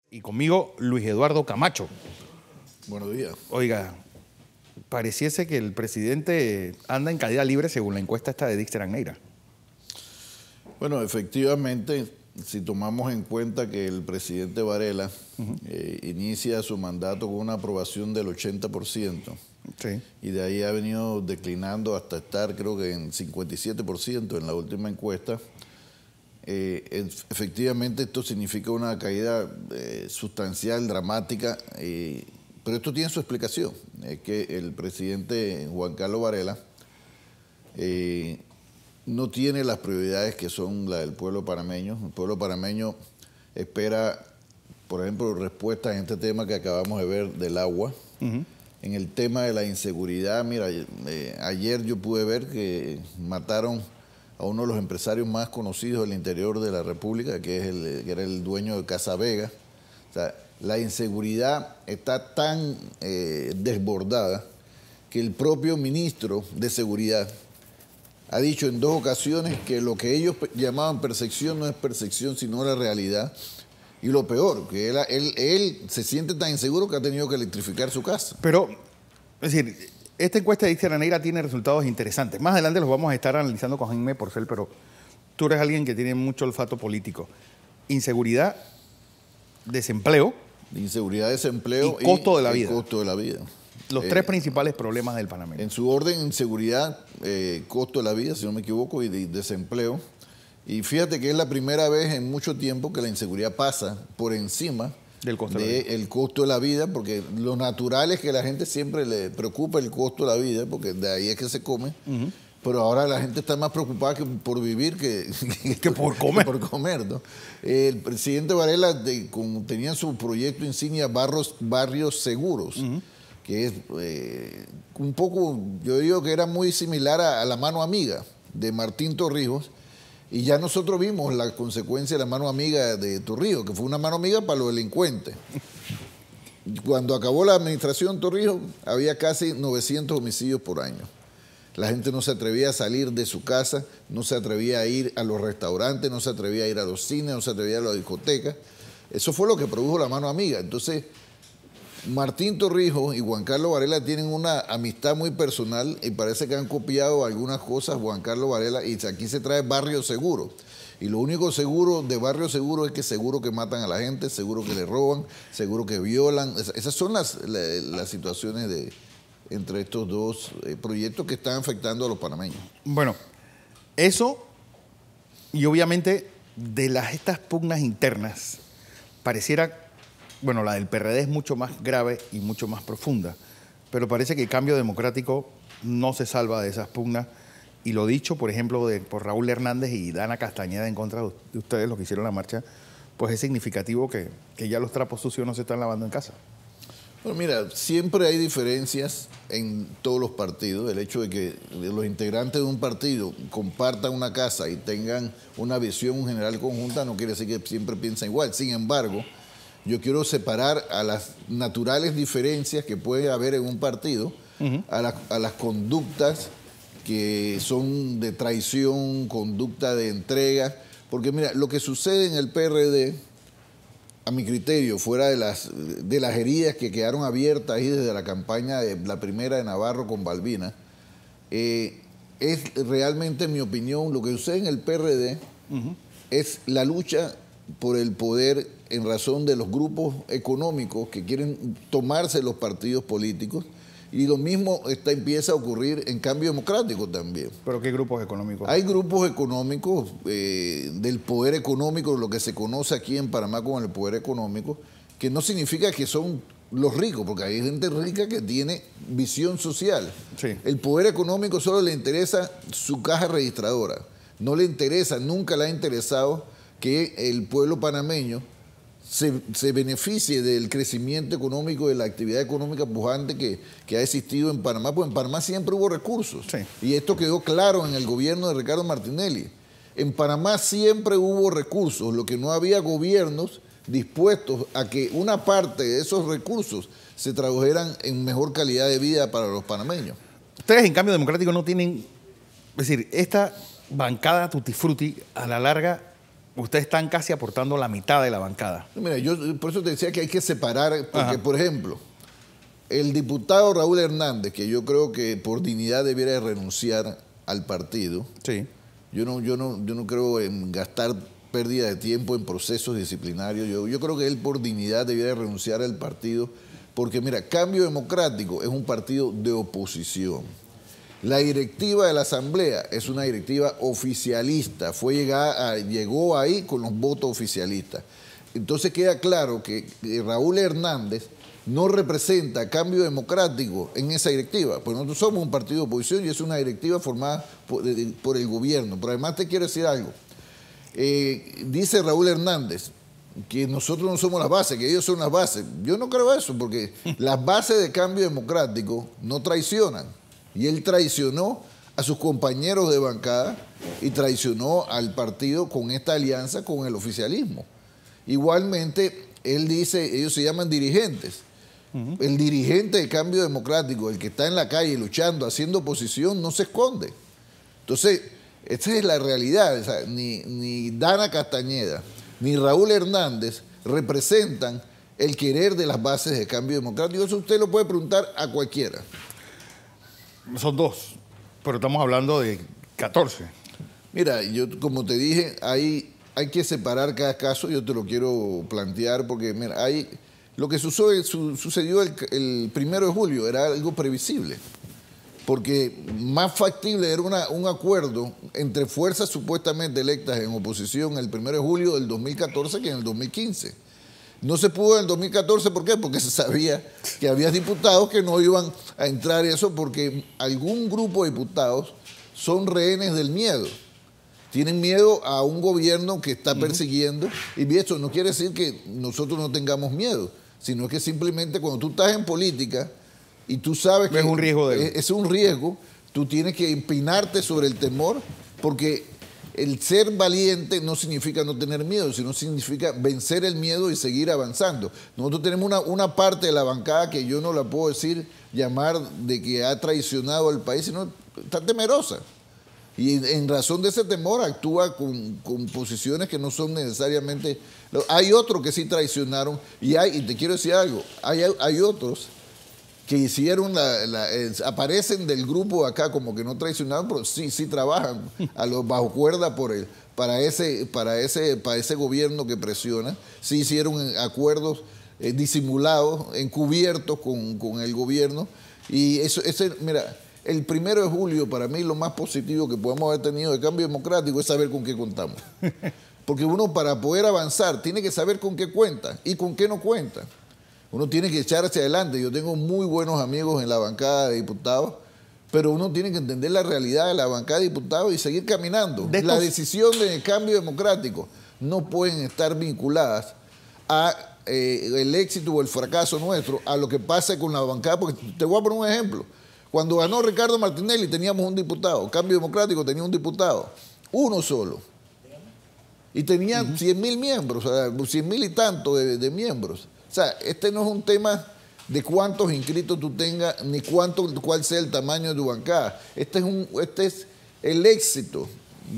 Y conmigo, Luis Eduardo Camacho. Buenos días. Oiga, pareciese que el presidente anda en caída libre según la encuesta esta de Dixter Neira. Bueno, efectivamente, si tomamos en cuenta que el presidente Varela inicia su mandato con una aprobación del 80%, sí, y de ahí ha venido declinando hasta estar creo que en 57% en la última encuesta, efectivamente esto significa una caída sustancial, dramática, pero esto tiene su explicación. Es que el presidente Juan Carlos Varela no tiene las prioridades que son las del pueblo panameño. El pueblo panameño espera, por ejemplo, respuestas en este tema que acabamos de ver del agua. En el tema de la inseguridad, mira, ayer yo pude ver que mataron a uno de los empresarios más conocidos del interior de la República, que era el dueño de Casa Vega. O sea, la inseguridad está tan desbordada que el propio ministro de Seguridad ha dicho en 2 ocasiones que lo que ellos llamaban persecución no es persecución, sino la realidad. Y lo peor, que él se siente tan inseguro que ha tenido que electrificar su casa. Pero, es decir, esta encuesta de Dixter Neira tiene resultados interesantes. Más adelante los vamos a estar analizando con Jaime Porcel, pero tú eres alguien que tiene mucho olfato político. Inseguridad, desempleo. Inseguridad, desempleo y costo de la vida. Costo de la vida. Los 3 principales problemas del panameño. En su orden, inseguridad, costo de la vida, si no me equivoco, y desempleo. Y fíjate que es la primera vez en mucho tiempo que la inseguridad pasa por encima del costo de la vida, porque lo natural es que a la gente siempre le preocupa el costo de la vida, porque de ahí es que se come. Pero ahora la gente está más preocupada por vivir que por comer. Que por comer, ¿no? El presidente Varela tenía su proyecto insignia Barrios Seguros, que es un poco, yo digo que era muy similar a la mano amiga de Martín Torrijos, y ya nosotros vimos la consecuencia de la mano amiga de Torrijos, que fue una mano amiga para los delincuentes. Cuando acabó la administración Torrijos, había casi 900 homicidios por año. La gente no se atrevía a salir de su casa, no se atrevía a ir a los restaurantes, no se atrevía a ir a los cines, no se atrevía a ir a las discotecas. Eso fue lo que produjo la mano amiga. Entonces, Martín Torrijos y Juan Carlos Varela tienen una amistad muy personal y parece que han copiado algunas cosas Juan Carlos Varela, y aquí se trae Barrio Seguro. Y lo único seguro de Barrio Seguro es que seguro que matan a la gente, seguro que le roban, seguro que violan. Esas son las situaciones entre estos 2 proyectos que están afectando a los panameños. Bueno, eso y obviamente de estas pugnas internas pareciera... Bueno, la del PRD es mucho más grave y mucho más profunda, pero parece que el Cambio Democrático no se salva de esas pugnas, y lo dicho, por ejemplo, por Raúl Hernández y Dana Castañeda en contra de ustedes, los que hicieron la marcha, pues es significativo que ya los trapos sucios no se están lavando en casa. Bueno, mira, siempre hay diferencias en todos los partidos. El hecho de que los integrantes de un partido compartan una casa y tengan una visión general conjunta no quiere decir que siempre piensen igual. Sin embargo, yo quiero separar a las naturales diferencias que puede haber en un partido, a las conductas que son de traición, conducta de entrega. Porque mira, lo que sucede en el PRD, a mi criterio, fuera de las heridas que quedaron abiertas ahí desde la campaña de la primera de Navarro con Balbina, es realmente, en mi opinión, lo que sucede en el PRD es la lucha por el poder en razón de los grupos económicos que quieren tomarse los partidos políticos, y lo mismo empieza a ocurrir en Cambio Democrático también. ¿Pero qué grupos económicos? Hay grupos económicos del poder económico, lo que se conoce aquí en Panamá como el poder económico, que no significa que son los ricos, porque hay gente rica que tiene visión social. Sí. El poder económico solo le interesa su caja registradora, no le interesa, nunca le ha interesado que el pueblo panameño se beneficie del crecimiento económico, de la actividad económica pujante que ha existido en Panamá, porque en Panamá siempre hubo recursos. Sí. Y esto quedó claro en el gobierno de Ricardo Martinelli. En Panamá siempre hubo recursos, lo que no había gobiernos dispuestos a que una parte de esos recursos se tradujeran en mejor calidad de vida para los panameños. Ustedes en Cambio Democrático no tienen, es decir, esta bancada tutti frutti a la larga ustedes están casi aportando la mitad de la bancada. Mira, yo por eso te decía que hay que separar, porque, por ejemplo, el diputado Raúl Hernández, que yo creo que por dignidad debiera de renunciar al partido, Sí. yo no creo en gastar pérdida de tiempo en procesos disciplinarios. Yo creo que él por dignidad debiera de renunciar al partido, porque mira, Cambio Democrático es un partido de oposición. La directiva de la Asamblea es una directiva oficialista, llegó ahí con los votos oficialistas. Entonces queda claro que Raúl Hernández no representa a Cambio Democrático en esa directiva, pues nosotros somos un partido de oposición y es una directiva formada por el gobierno. Pero además te quiero decir algo. Dice Raúl Hernández que nosotros no somos las bases, que ellos son las bases. Yo no creo eso, porque las bases de Cambio Democrático no traicionan. Y él traicionó a sus compañeros de bancada y traicionó al partido con esta alianza con el oficialismo. Igualmente, él dice, ellos se llaman dirigentes. El dirigente de Cambio Democrático, el que está en la calle luchando, haciendo oposición, no se esconde. Entonces, esta es la realidad. O sea, ni Dana Castañeda ni Raúl Hernández representan el querer de las bases de Cambio Democrático. Eso usted lo puede preguntar a cualquiera. Son 2, pero estamos hablando de 14. Mira, yo como te dije, hay que separar cada caso. Yo te lo quiero plantear porque, mira, lo que sucedió el 1 de julio era algo previsible, porque más factible era un acuerdo entre fuerzas supuestamente electas en oposición el 1 de julio del 2014 que en el 2015. No se pudo en el 2014, ¿por qué? Porque se sabía que había diputados que no iban a entrar en eso, porque algún grupo de diputados son rehenes del miedo. Tienen miedo a un gobierno que está persiguiendo, y eso no quiere decir que nosotros no tengamos miedo, sino que simplemente cuando tú estás en política y tú sabes que es un riesgo es un riesgo, tú tienes que empinarte sobre el temor, porque el ser valiente no significa no tener miedo, sino significa vencer el miedo y seguir avanzando. Nosotros tenemos una parte de la bancada que yo no la puedo llamar de que ha traicionado al país, sino está temerosa. Y en razón de ese temor actúa con posiciones que no son necesariamente... Hay otros que sí traicionaron y te quiero decir algo, hay otros que hicieron aparecen del grupo acá como que no traicionaron, pero sí trabajan bajo cuerda para ese gobierno que presiona. Sí hicieron acuerdos disimulados, encubiertos con el gobierno. Y mira, el 1 de julio para mí lo más positivo que podemos haber tenido de Cambio Democrático es saber con qué contamos. Porque uno para poder avanzar tiene que saber con qué cuenta y con qué no cuenta. Uno tiene que echar hacia adelante. Yo tengo muy buenos amigos en la bancada de diputados, pero uno tiene que entender la realidad de la bancada de diputados y seguir caminando. La decisión del Cambio Democrático no pueden estar vinculadas a el éxito o el fracaso nuestro, a lo que pasa con la bancada. Porque te voy a poner un ejemplo. Cuando ganó Ricardo Martinelli teníamos un diputado, Cambio Democrático tenía un diputado, uno solo. Y tenía 100.000 miembros, o sea, 100.000 y tanto de miembros. O sea, este no es un tema de cuántos inscritos tú tengas, ni cuál sea el tamaño de tu bancada. Este es el éxito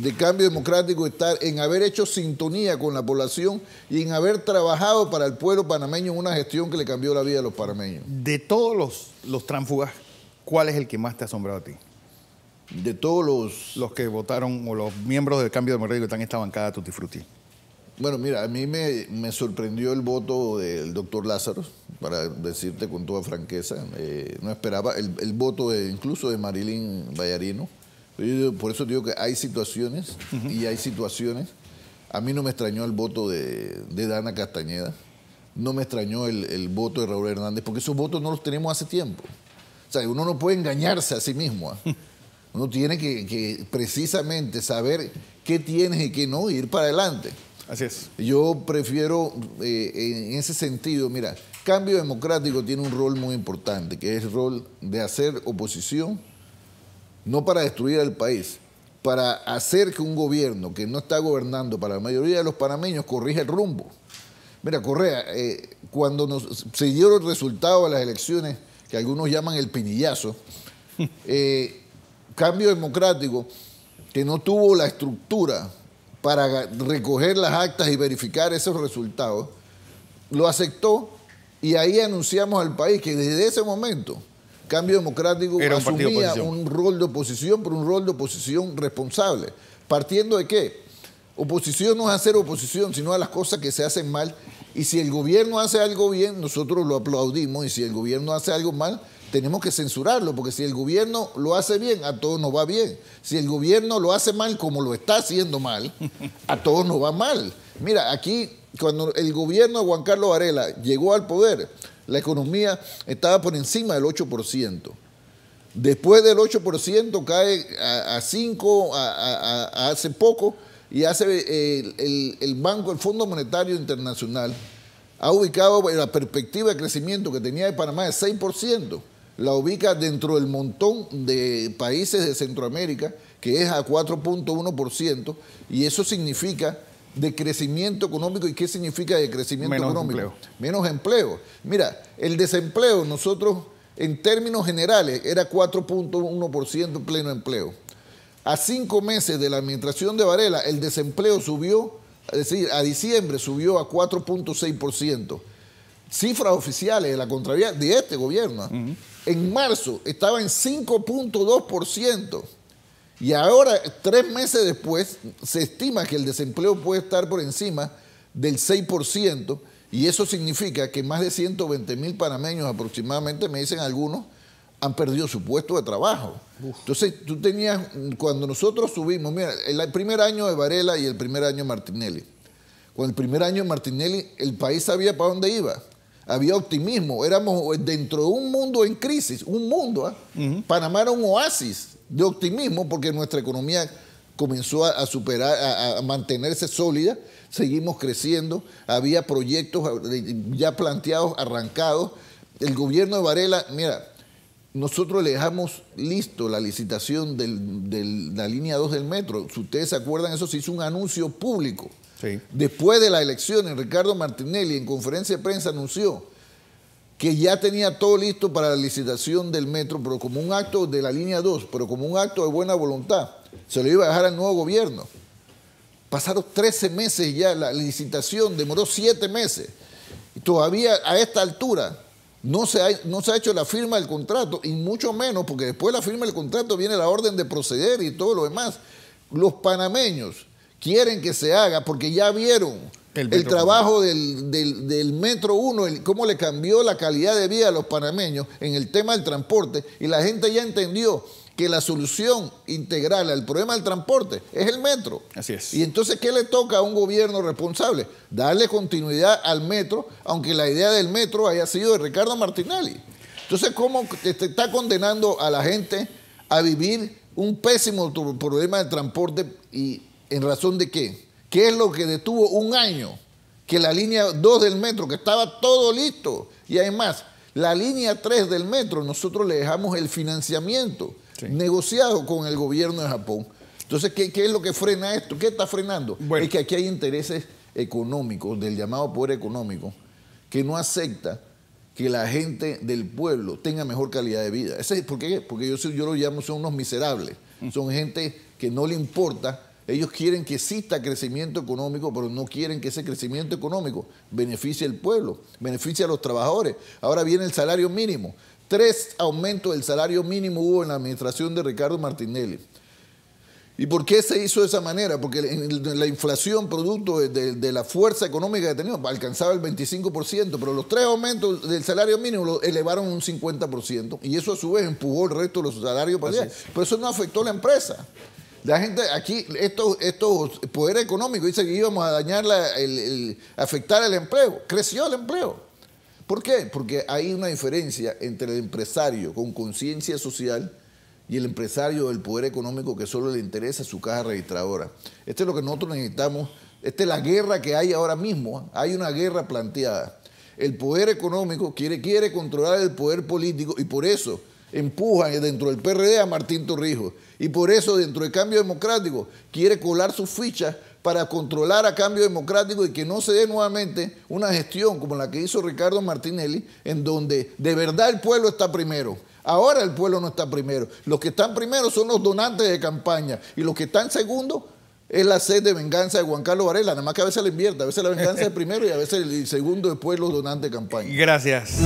de Cambio Democrático, en haber hecho sintonía con la población y en haber trabajado para el pueblo panameño en una gestión que le cambió la vida a los panameños. De todos los tránsfugas, ¿cuál es el que más te ha asombrado a ti? De todos los que votaron, o los miembros del Cambio Democrático que están en esta bancada Tutti Frutti. Bueno, mira, a mí me sorprendió el voto del doctor Lázaro, para decirte con toda franqueza. No esperaba el voto incluso de Marilyn Vallarino. Por eso digo que hay situaciones y hay situaciones. A mí no me extrañó el voto de Dana Castañeda. No me extrañó el voto de Raúl Hernández, porque esos votos no los tenemos hace tiempo. O sea, uno no puede engañarse a sí mismo. Uno tiene que precisamente saber qué tienes y qué no, y ir para adelante. Así es. Yo prefiero, en ese sentido, mira, Cambio Democrático tiene un rol muy importante, que es el rol de hacer oposición, no para destruir al país, para hacer que un gobierno que no está gobernando para la mayoría de los panameños corrija el rumbo. Mira, Correa, cuando se dieron el resultado de las elecciones, que algunos llaman el pinillazo, Cambio Democrático, que no tuvo la estructura para recoger las actas y verificar esos resultados, lo aceptó y ahí anunciamos al país que desde ese momento Cambio Democrático asumía un rol de oposición, pero un rol de oposición responsable. ¿Partiendo de qué? Oposición no es hacer oposición, sino a las cosas que se hacen mal. Y si el gobierno hace algo bien, nosotros lo aplaudimos. Y si el gobierno hace algo mal, tenemos que censurarlo. Porque si el gobierno lo hace bien, a todos nos va bien. Si el gobierno lo hace mal, como lo está haciendo mal, a todos nos va mal. Mira, aquí, cuando el gobierno de Juan Carlos Varela llegó al poder, la economía estaba por encima del 8%. Después del 8% cae a 5% hace poco, y hace el Banco, el Fondo Monetario Internacional, ha ubicado la perspectiva de crecimiento que tenía de Panamá de 6%, la ubica dentro del montón de países de Centroamérica, que es a 4.1%, y eso significa de crecimiento económico. ¿Y qué significa de crecimiento económico? Menos empleo. Mira, el desempleo, nosotros en términos generales era 4.1% pleno empleo. A 5 meses de la administración de Varela, el desempleo subió, es decir, a diciembre subió a 4.6%. Cifras oficiales de la Contraloría de este gobierno. En marzo estaba en 5.2%. Y ahora, 3 meses después, se estima que el desempleo puede estar por encima del 6%, y eso significa que más de 120.000 panameños aproximadamente, me dicen algunos, han perdido su puesto de trabajo. Entonces, tú tenías, cuando nosotros subimos, mira, el primer año de Varela y el primer año de Martinelli. Con el primer año de Martinelli, el país sabía para dónde iba. Había optimismo, éramos dentro de un mundo en crisis, un mundo. Panamá era un oasis de optimismo porque nuestra economía comenzó a superar, a mantenerse sólida, seguimos creciendo, había proyectos ya planteados, arrancados. El gobierno de Varela, mira, nosotros le dejamos listo la licitación de la línea 2 del metro. Si ustedes se acuerdan, eso se hizo un anuncio público. Sí. Después de las elecciones, Ricardo Martinelli en conferencia de prensa anunció que ya tenía todo listo para la licitación del metro, pero como un acto de la línea 2, pero como un acto de buena voluntad, se lo iba a dejar al nuevo gobierno. Pasaron 13 meses ya, la licitación demoró 7 meses. Y todavía a esta altura no se ha hecho la firma del contrato, y mucho menos, porque después de la firma del contrato viene la orden de proceder y todo lo demás. Los panameños quieren que se haga porque ya vieron el trabajo del Metro 1, cómo le cambió la calidad de vida a los panameños en el tema del transporte, y la gente ya entendió que la solución integral al problema del transporte es el metro. Así es. Y entonces, ¿qué le toca a un gobierno responsable? Darle continuidad al metro, aunque la idea del metro haya sido de Ricardo Martinelli. Entonces, ¿cómo te está condenando a la gente a vivir un pésimo problema de transporte? ¿Y en razón de qué? ¿Qué es lo que detuvo un año? Que la línea 2 del metro, que estaba todo listo. Y además, la línea 3 del metro, nosotros le dejamos el financiamiento negociado con el gobierno de Japón. Entonces, ¿qué es lo que frena esto? ¿Qué está frenando? Bueno, es que aquí hay intereses económicos, del llamado poder económico, que no acepta que la gente del pueblo tenga mejor calidad de vida. ¿Por qué? Porque yo lo llamo, son unos miserables. Son gente que no le importa. Ellos quieren que exista crecimiento económico, pero no quieren que ese crecimiento económico beneficie al pueblo, beneficie a los trabajadores. Ahora viene el salario mínimo. 3 aumentos del salario mínimo hubo en la administración de Ricardo Martinelli. ¿Y por qué se hizo de esa manera? Porque la inflación producto de la fuerza económica que teníamos alcanzaba el 25%, pero los 3 aumentos del salario mínimo lo elevaron un 50%, y eso a su vez empujó el resto de los salarios para allá. Pero eso no afectó a la empresa. La gente aquí, estos poderes económicos dicen que íbamos a dañar, afectar el empleo. Creció el empleo. ¿Por qué? Porque hay una diferencia entre el empresario con conciencia social y el empresario del poder económico que solo le interesa su caja registradora. Esto es lo que nosotros necesitamos. Esta es la guerra que hay ahora mismo. Hay una guerra planteada. El poder económico quiere controlar el poder político, y por eso empuja dentro del PRD a Martín Torrijos. Y por eso dentro del Cambio Democrático quiere colar sus fichas para controlar a Cambio Democrático y que no se dé nuevamente una gestión como la que hizo Ricardo Martinelli, en donde de verdad el pueblo está primero. Ahora el pueblo no está primero. Los que están primero son los donantes de campaña, y los que están segundos es la sed de venganza de Juan Carlos Varela, nada más que a veces la invierte, a veces la venganza es primero y a veces el segundo después los donantes de campaña. Gracias.